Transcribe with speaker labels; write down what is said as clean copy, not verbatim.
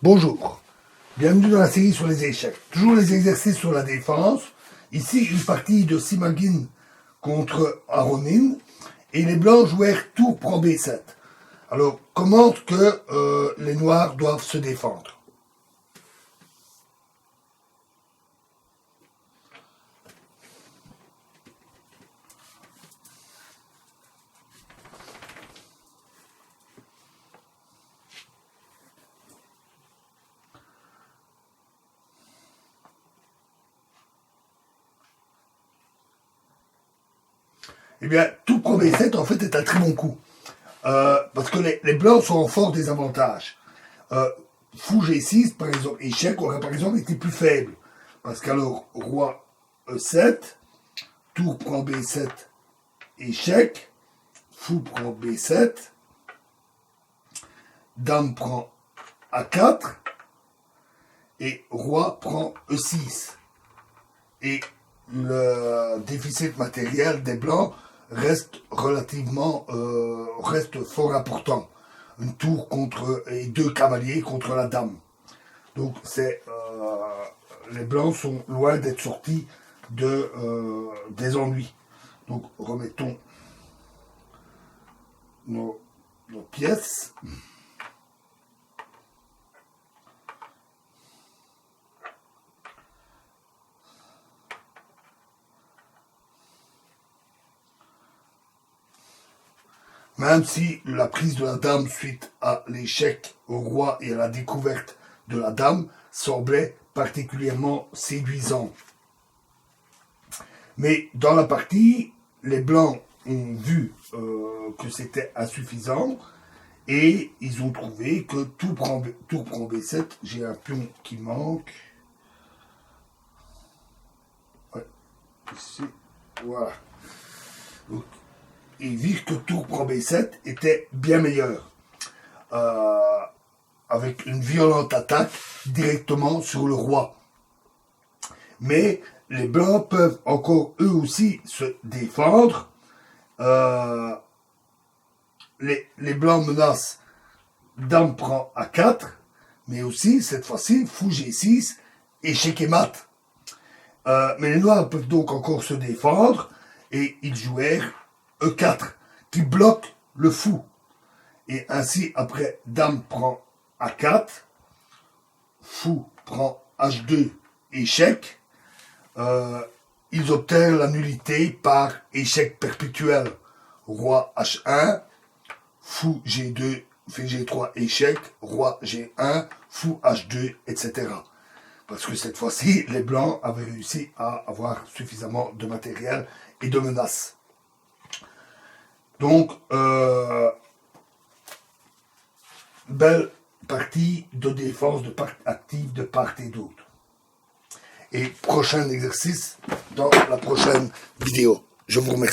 Speaker 1: Bonjour, bienvenue dans la série sur les échecs. Toujours les exercices sur la défense. Ici, une partie de Simagin contre Aronin. Et les blancs jouèrent tour prend B7. Alors, comment que les noirs doivent se défendre? Eh bien, tout prend B7, en fait, est un très bon coup. Parce que les blancs sont en fort désavantage. Fou G6, par exemple, échec aurait par exemple été plus faible. Parce qu'alors, roi E7, tour prend B7, échec, fou prend B7, dame prend A4, et roi prend E6. Et le déficit matériel des blancs reste relativement reste fort important. Une tour contre et deux cavaliers contre la dame. Donc c'est les blancs sont loin d'être sortis des ennuis. Donc remettons nos pièces. Même si la prise de la dame suite à l'échec au roi et à la découverte de la dame semblait particulièrement séduisant. Mais dans la partie, les blancs ont vu que c'était insuffisant et ils ont trouvé que tour prend B7, j'ai un pion qui manque. Ouais, ici, voilà. Donc, et virent que tour prend B7 était bien meilleur, avec une violente attaque directement sur le roi. Mais les blancs peuvent encore eux aussi se défendre. Les blancs menacent dame prend A4, mais aussi cette fois-ci fou G6, échec et mat. Mais les noirs peuvent donc encore se défendre et ils jouèrent E4 qui bloque le fou. Et ainsi, après, dame prend A4, fou prend H2, échec, ils obtiennent la nullité par échec perpétuel. Roi H1, fou G2, fait G3, échec, roi G1, fou H2, etc. Parce que cette fois-ci, les blancs avaient réussi à avoir suffisamment de matériel et de menaces. Donc, belle partie de défense active de part et d'autre. Et prochain exercice dans la prochaine vidéo. Je vous remercie.